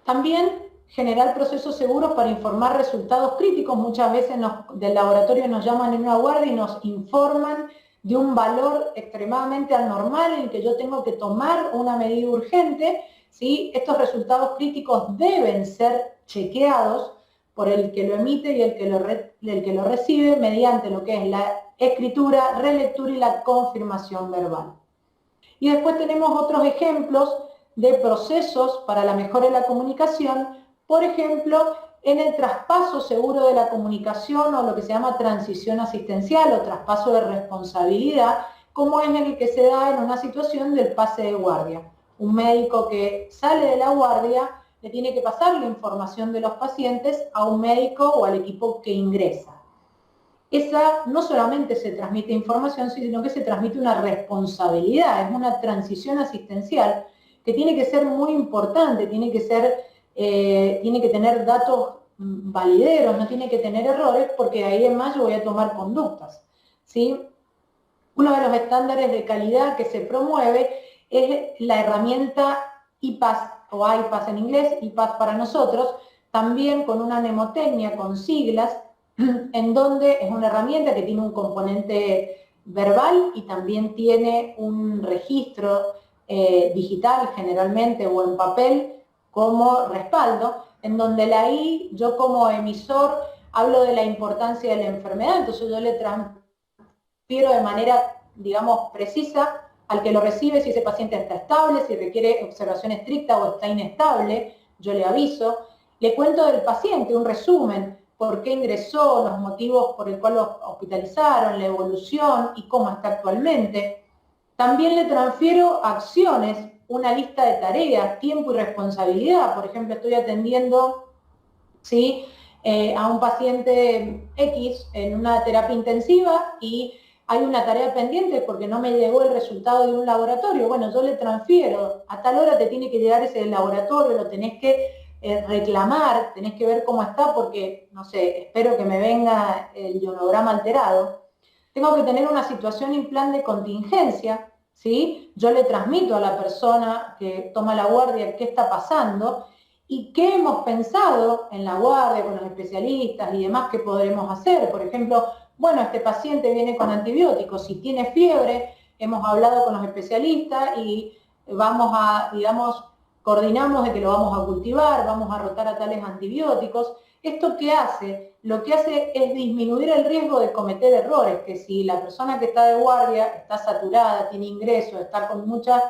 Speaker 2: También generar procesos seguros para informar resultados críticos. Muchas veces del laboratorio nos llaman en una guardia y nos informan de un valor extremadamente anormal en el que yo tengo que tomar una medida urgente, ¿sí? Estos resultados críticos deben ser chequeados por el que lo emite y el que lo recibe mediante lo que es la escritura, relectura y la confirmación verbal. Y después tenemos otros ejemplos de procesos para la mejora de la comunicación, por ejemplo, en el traspaso seguro de la comunicación o lo que se llama transición asistencial o traspaso de responsabilidad, como es el que se da en una situación del pase de guardia. Un médico que sale de la guardia le tiene que pasar la información de los pacientes a un médico o al equipo que ingresa. Esa no solamente se transmite información, sino que se transmite una responsabilidad, es una transición asistencial que tiene que ser muy importante, tiene que tener datos valideros, no tiene que tener errores, porque de ahí en más yo voy a tomar conductas, ¿sí? Uno de los estándares de calidad que se promueve es la herramienta IPAS, o IPAS en inglés, IPAS para nosotros, también con una mnemotecnia, con siglas, en donde es una herramienta que tiene un componente verbal y también tiene un registro digital generalmente o en papel como respaldo, en donde la I, yo como emisor, hablo de la importancia de la enfermedad, entonces yo le transfiero de manera, digamos, precisa al que lo recibe si ese paciente está estable, si requiere observación estricta o está inestable, yo le aviso. Le cuento del paciente, un resumen, por qué ingresó, los motivos por el cual lo hospitalizaron, la evolución y cómo está actualmente. También le transfiero acciones, una lista de tareas, tiempo y responsabilidad. Por ejemplo, estoy atendiendo, ¿sí?, a un paciente X en una terapia intensiva y hay una tarea pendiente porque no me llegó el resultado de un laboratorio. Bueno, yo le transfiero, a tal hora te tiene que llegar ese laboratorio, lo tenés que reclamar, tenés que ver cómo está porque, no sé, espero que me venga el ionograma alterado. Tengo que tener una situación y un plan de contingencia, ¿sí? Yo le transmito a la persona que toma la guardia qué está pasando y qué hemos pensado en la guardia con los especialistas y demás que podremos hacer. Por ejemplo, bueno, este paciente viene con antibióticos, si tiene fiebre, hemos hablado con los especialistas y vamos a, digamos, coordinamos de que lo vamos a cultivar, vamos a rotar a tales antibióticos. ¿Esto qué hace? Lo que hace es disminuir el riesgo de cometer errores, que si la persona que está de guardia está saturada, tiene ingresos, está con muchas,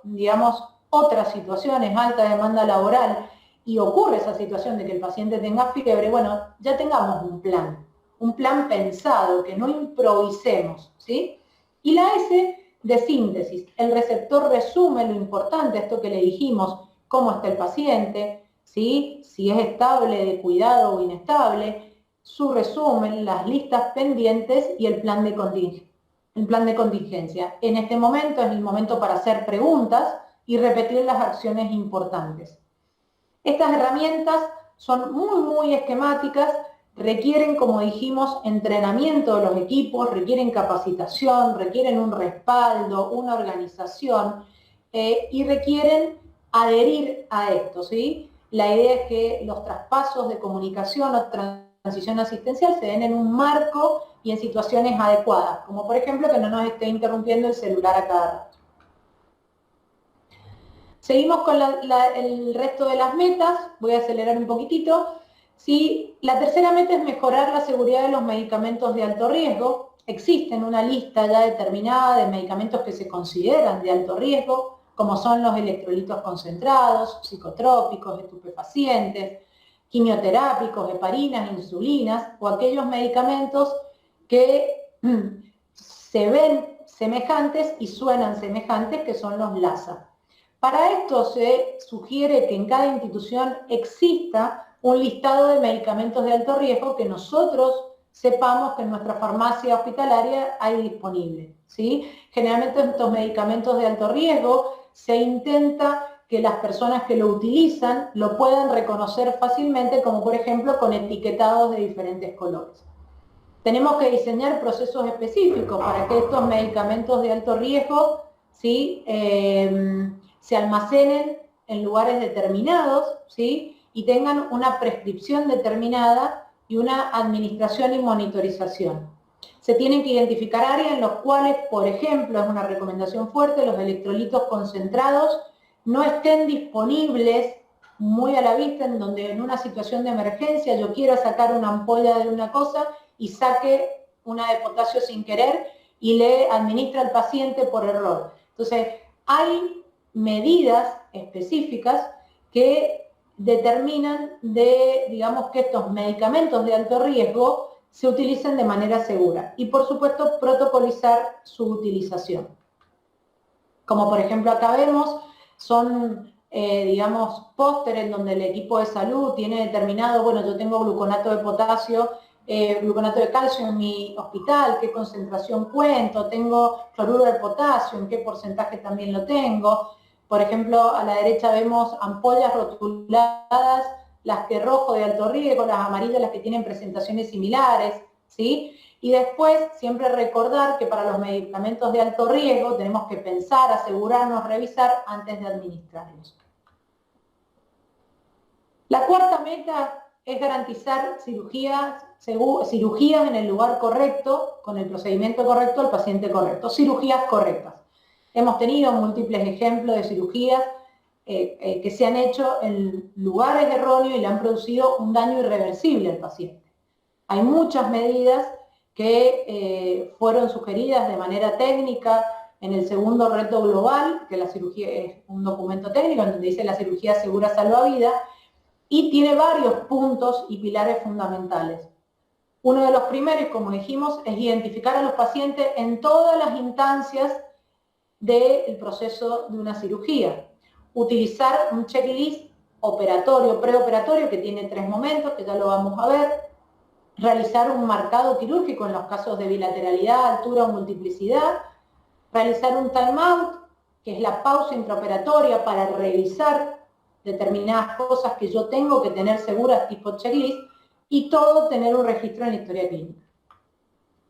Speaker 2: digamos, otras situaciones, alta demanda laboral, y ocurre esa situación de que el paciente tenga fiebre, bueno, ya tengamos un plan pensado, que no improvisemos, ¿sí? Y la S de síntesis, el receptor resume lo importante, esto que le dijimos, cómo está el paciente, ¿sí?, si es estable, de cuidado o inestable, su resumen, las listas pendientes y el plan de contingencia. En este momento es el momento para hacer preguntas y repetir las acciones importantes. Estas herramientas son muy esquemáticas, requieren, como dijimos, entrenamiento de los equipos, requieren capacitación, requieren un respaldo, una organización y requieren adherir a esto, ¿sí? La idea es que los traspasos de comunicación o transición asistencial se den en un marco y en situaciones adecuadas, como por ejemplo que no nos esté interrumpiendo el celular a cada rato. Seguimos con el resto de las metas, voy a acelerar un poquitito. ¿Sí? La tercera meta es mejorar la seguridad de los medicamentos de alto riesgo. Existe una lista ya determinada de medicamentos que se consideran de alto riesgo, como son los electrolitos concentrados, psicotrópicos, estupefacientes, quimioterápicos, heparinas, insulinas, o aquellos medicamentos que se ven semejantes y suenan semejantes, que son los LASA. Para esto se sugiere que en cada institución exista un listado de medicamentos de alto riesgo que nosotros sepamos que en nuestra farmacia hospitalaria hay disponible, ¿sí? Generalmente estos medicamentos de alto riesgo se intenta que las personas que lo utilizan lo puedan reconocer fácilmente, como por ejemplo con etiquetados de diferentes colores. Tenemos que diseñar procesos específicos para que estos medicamentos de alto riesgo, ¿sí?, se almacenen en lugares determinados, ¿sí?, y tengan una prescripción determinada y una administración y monitorización. Se tienen que identificar áreas en las cuales, por ejemplo, es una recomendación fuerte, los electrolitos concentrados no estén disponibles muy a la vista, en donde en una situación de emergencia yo quiera sacar una ampolla de una cosa y saque una de potasio sin querer y le administra al paciente por error. Entonces, hay medidas específicas que determinan digamos, que estos medicamentos de alto riesgo se utilicen de manera segura. Y, por supuesto, protocolizar su utilización. Como, por ejemplo, acá vemos, son, digamos, pósteres en donde el equipo de salud tiene determinado, bueno, yo tengo gluconato de potasio, gluconato de calcio en mi hospital, qué concentración cuento, tengo cloruro de potasio, en qué porcentaje también lo tengo. Por ejemplo, a la derecha vemos ampollas rotuladas, las que rojo de alto riesgo, las amarillas las que tienen presentaciones similares, ¿sí? Y después, siempre recordar que para los medicamentos de alto riesgo tenemos que pensar, asegurarnos, revisar antes de administrarlos. La cuarta meta es garantizar cirugías en el lugar correcto, con el procedimiento correcto, al paciente correcto. Cirugías correctas. Hemos tenido múltiples ejemplos de cirugías que se han hecho en lugares erróneos y le han producido un daño irreversible al paciente. Hay muchas medidas que fueron sugeridas de manera técnica en el segundo reto global, que la cirugía es un documento técnico en donde dice la cirugía segura salva vida, y tiene varios puntos y pilares fundamentales. Uno de los primeros, como dijimos, es identificar a los pacientes en todas las instancias del proceso de una cirugía. Utilizar un checklist operatorio, preoperatorio, que tiene 3 momentos, que ya lo vamos a ver. Realizar un marcado quirúrgico en los casos de bilateralidad, altura o multiplicidad. Realizar un timeout, que es la pausa intraoperatoria para revisar determinadas cosas que yo tengo que tener seguras tipo checklist, y todo tener un registro en la historia clínica.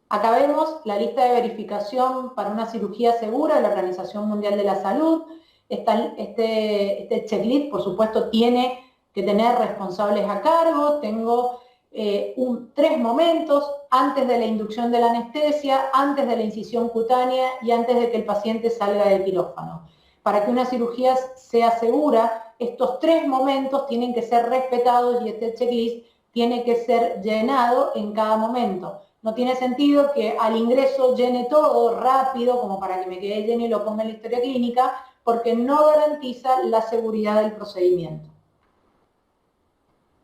Speaker 2: Acá vemos la lista de verificación para una cirugía segura de la Organización Mundial de la Salud. Este checklist, por supuesto, tiene que tener responsables a cargo. Tengo 3 momentos: antes de la inducción de la anestesia, antes de la incisión cutánea y antes de que el paciente salga del quirófano. Para que una cirugía sea segura, estos 3 momentos tienen que ser respetados y este checklist tiene que ser llenado en cada momento. No tiene sentido que al ingreso llene todo rápido, como para que me quede lleno y lo ponga en la historia clínica, porque no garantiza la seguridad del procedimiento.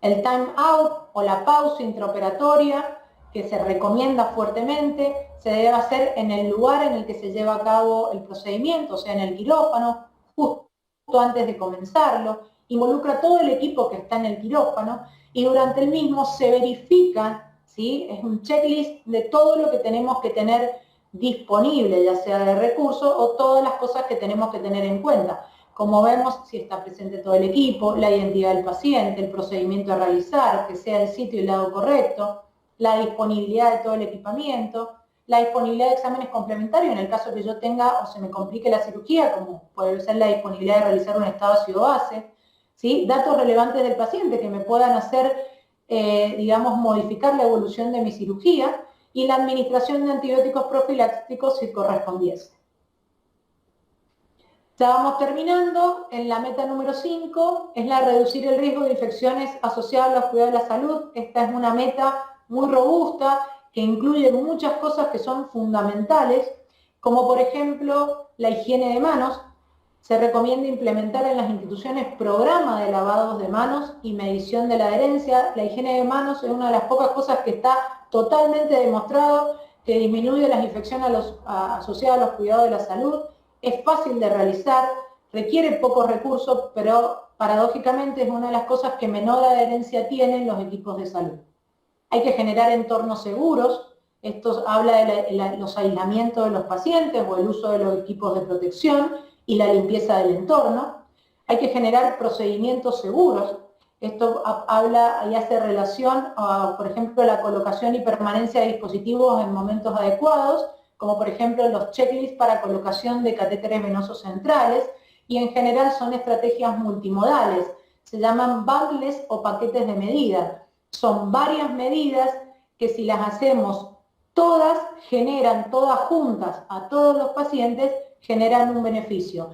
Speaker 2: El time out o la pausa intraoperatoria, que se recomienda fuertemente, se debe hacer en el lugar en el que se lleva a cabo el procedimiento, o sea, en el quirófano, justo antes de comenzarlo. Involucra todo el equipo que está en el quirófano y durante el mismo se verifica, ¿sí? Es un checklist de todo lo que tenemos que tener disponible, ya sea de recursos o todas las cosas que tenemos que tener en cuenta. Como vemos, si está presente todo el equipo, la identidad del paciente, el procedimiento a realizar, que sea el sitio y el lado correcto, la disponibilidad de todo el equipamiento, la disponibilidad de exámenes complementarios en el caso que yo tenga o se me complique la cirugía, como puede ser la disponibilidad de realizar un estado ácido-base, ¿sí? Datos relevantes del paciente que me puedan hacer, digamos, modificar la evolución de mi cirugía, y la administración de antibióticos profilácticos si correspondiese. Ya vamos terminando. En la meta número 5 es la reducir el riesgo de infecciones asociadas a los cuidados de la salud. Esta es una meta muy robusta que incluye muchas cosas que son fundamentales, como por ejemplo la higiene de manos. Se recomienda implementar en las instituciones programas de lavados de manos y medición de la adherencia. La higiene de manos es una de las pocas cosas que está totalmente demostrado que disminuye las infecciones asociadas a los cuidados de la salud. Es fácil de realizar, requiere pocos recursos, pero paradójicamente es una de las cosas que menor adherencia tienen los equipos de salud. Hay que generar entornos seguros. Esto habla de los aislamientos de los pacientes o el uso de los equipos de protección y la limpieza del entorno. Hay que generar procedimientos seguros. Esto habla y hace relación a, por ejemplo, la colocación y permanencia de dispositivos en momentos adecuados, como por ejemplo los checklists para colocación de catéteres venosos centrales, y en general son estrategias multimodales. Se llaman bundles o paquetes de medida. Son varias medidas que, si las hacemos todas, generan todas juntas a todos los pacientes, generan un beneficio.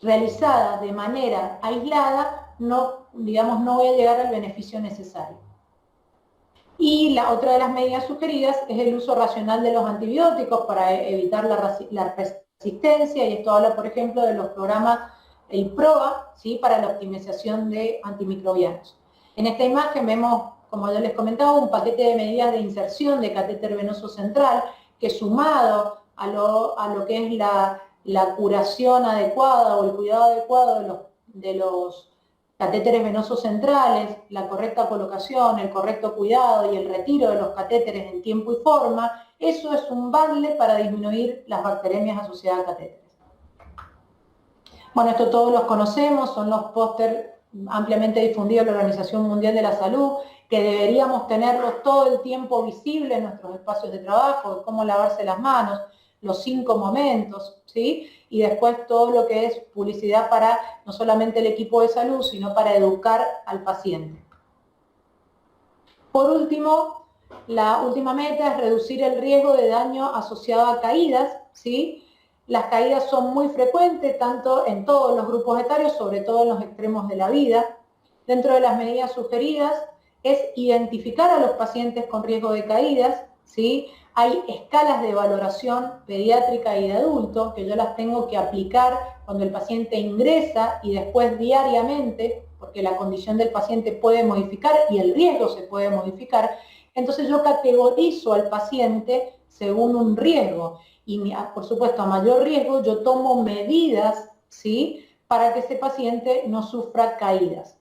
Speaker 2: Realizadas de manera aislada no digamos, no voy a llegar al beneficio necesario. Y la otra de las medidas sugeridas es el uso racional de los antibióticos para evitar la resistencia, y esto habla, por ejemplo, de los programas, el PROA, ¿sí?, para la optimización de antimicrobianos. En esta imagen vemos, como ya les comentaba, un paquete de medidas de inserción de catéter venoso central, que sumado a lo que es la curación adecuada o el cuidado adecuado de los catéteres venosos centrales, la correcta colocación, el correcto cuidado y el retiro de los catéteres en tiempo y forma, eso es un bundle para disminuir las bacteremias asociadas a catéteres. Bueno, esto todos los conocemos, son los póster ampliamente difundidos de la Organización Mundial de la Salud, que deberíamos tenerlos todo el tiempo visibles en nuestros espacios de trabajo, cómo lavarse las manos, los 5 momentos, ¿sí? Y después todo lo que es publicidad para no solamente el equipo de salud, sino para educar al paciente. Por último, la última meta es reducir el riesgo de daño asociado a caídas, ¿sí? Las caídas son muy frecuentes, tanto en todos los grupos etarios, sobre todo en los extremos de la vida. Dentro de las medidas sugeridas es identificar a los pacientes con riesgo de caídas, ¿sí? Hay escalas de valoración pediátrica y de adulto que yo las tengo que aplicar cuando el paciente ingresa y después diariamente, porque la condición del paciente puede modificar y el riesgo se puede modificar. Entonces yo categorizo al paciente según un riesgo y, por supuesto, a mayor riesgo yo tomo medidas, ¿sí?, para que ese paciente no sufra caídas.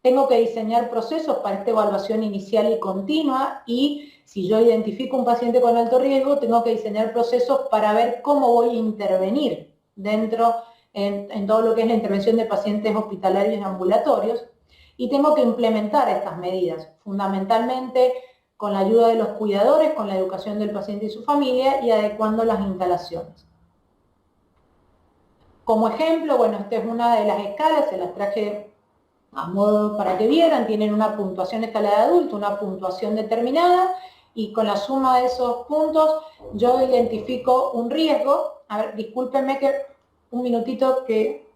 Speaker 2: Tengo que diseñar procesos para esta evaluación inicial y continua, y si yo identifico un paciente con alto riesgo, tengo que diseñar procesos para ver cómo voy a intervenir dentro en todo lo que es la intervención de pacientes hospitalarios y ambulatorios, y tengo que implementar estas medidas, fundamentalmente con la ayuda de los cuidadores, con la educación del paciente y su familia, y adecuando las instalaciones. Como ejemplo, bueno, esta es una de las escalas, se las traje a modo para que vieran, tienen una puntuación escala de adulto, una puntuación determinada, y con la suma de esos puntos yo identifico un riesgo. A ver, discúlpenme que un minutito que...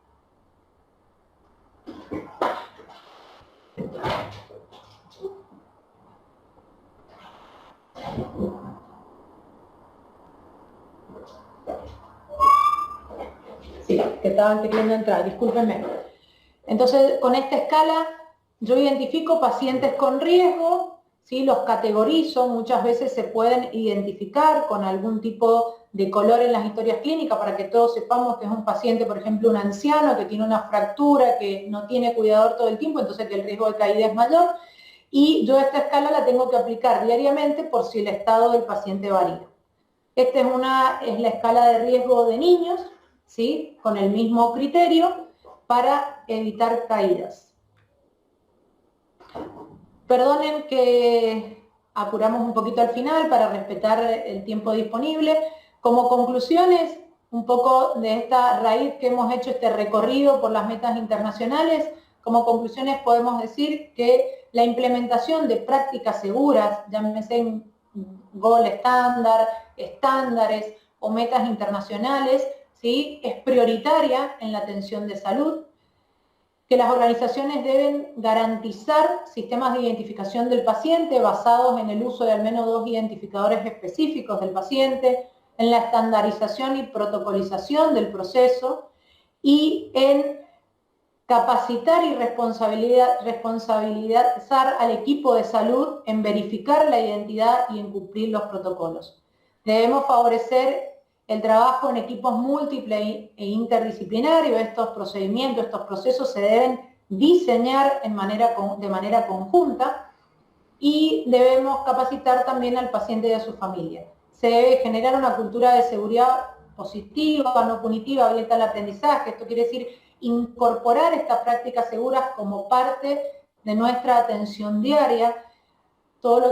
Speaker 2: Sí, que estaban queriendo entrar, discúlpenme. Entonces, con esta escala, yo identifico pacientes con riesgo, ¿sí?, los categorizo, muchas veces se pueden identificar con algún tipo de color en las historias clínicas para que todos sepamos que es un paciente, por ejemplo, un anciano que tiene una fractura, que no tiene cuidador todo el tiempo, entonces que el riesgo de caída es mayor, y yo esta escala la tengo que aplicar diariamente por si el estado del paciente varía. Esta es la escala de riesgo de niños, ¿sí?, con el mismo criterio para evitar caídas. Perdonen que apuramos un poquito al final para respetar el tiempo disponible. Como conclusiones, un poco de esta raíz que hemos hecho este recorrido por las metas internacionales, como conclusiones podemos decir que la implementación de prácticas seguras, llámese gold estándar, estándares o metas internacionales, ¿sí?, es prioritaria en la atención de salud, que las organizaciones deben garantizar sistemas de identificación del paciente basados en el uso de al menos 2 identificadores específicos del paciente, en la estandarización y protocolización del proceso, y en capacitar y responsabilizar al equipo de salud en verificar la identidad y en cumplir los protocolos. Debemos favorecer el trabajo en equipos múltiples e interdisciplinarios. Estos procedimientos, estos procesos se deben diseñar de manera conjunta, y debemos capacitar también al paciente y a su familia. Se debe generar una cultura de seguridad positiva, no punitiva, abierta al aprendizaje. Esto quiere decir incorporar estas prácticas seguras como parte de nuestra atención diaria.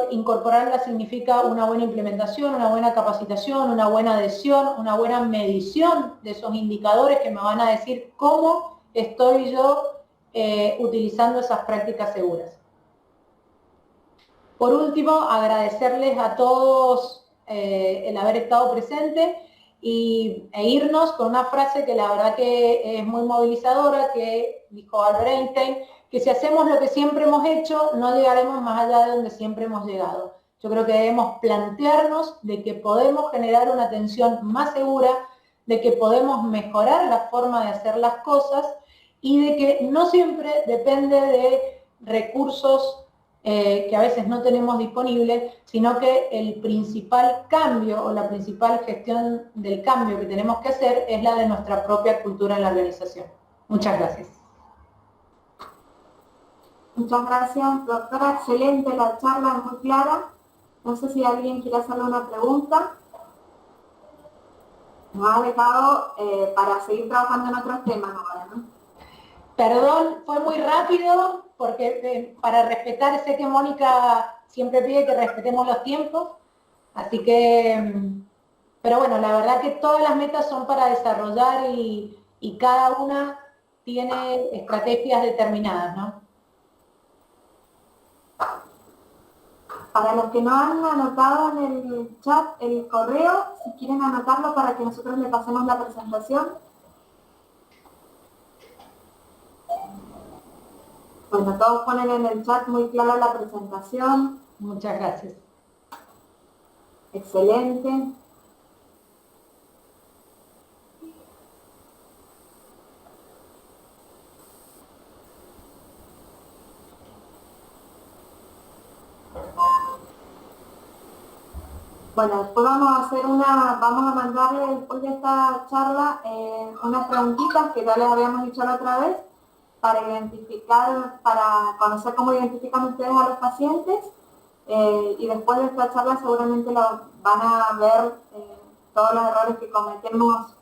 Speaker 2: Incorporarla significa una buena implementación, una buena capacitación, una buena adhesión, una buena medición de esos indicadores que me van a decir cómo estoy yo utilizando esas prácticas seguras. Por último, agradecerles a todos el haber estado presente e irnos con una frase que la verdad que es muy movilizadora, que dijo Albert Einstein, que si hacemos lo que siempre hemos hecho, no llegaremos más allá de donde siempre hemos llegado. Yo creo que debemos plantearnos de que podemos generar una atención más segura, de que podemos mejorar la forma de hacer las cosas y de que no siempre depende de recursos que a veces no tenemos disponibles, sino que el principal cambio o la principal gestión del cambio que tenemos que hacer es la de nuestra propia cultura en la organización. Muchas gracias.
Speaker 1: Muchas gracias, doctora. Excelente la charla, muy clara. No sé si alguien quiere hacerle una pregunta. Nos ha dejado para seguir trabajando en otros temas ahora, ¿no?
Speaker 2: Perdón, fue muy rápido, porque para respetar, sé que Mónica siempre pide que respetemos los tiempos, así que, pero bueno, la verdad que todas las metas son para desarrollar y cada una tiene estrategias determinadas, ¿no?
Speaker 1: Para los que no han anotado en el chat el correo, si quieren anotarlo para que nosotros le pasemos la presentación. Bueno, todos ponen en el chat muy clara la presentación.
Speaker 2: Muchas gracias.
Speaker 1: Excelente. Bueno, después vamos a mandarle después de esta charla unas preguntitas que ya les habíamos dicho la otra vez para identificar, para conocer cómo identifican ustedes a los pacientes y después de esta charla seguramente van a ver todos los errores que cometemos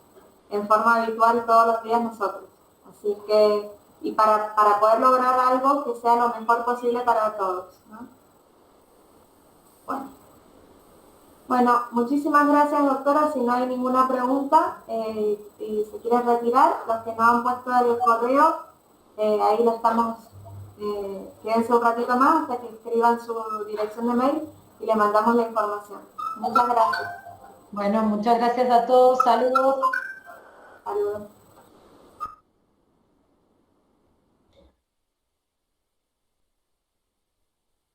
Speaker 1: en forma habitual todos los días nosotros. Así que, y para poder lograr algo que sea lo mejor posible para todos, ¿no? Bueno, muchísimas gracias, doctora. Si no hay ninguna pregunta, si se quiere retirar, los que no han puesto el correo, ahí lo estamos, quédense un ratito más hasta que escriban su dirección de mail y le mandamos la información. Muchas gracias.
Speaker 2: Bueno, muchas gracias a todos. Saludos.
Speaker 1: Saludos.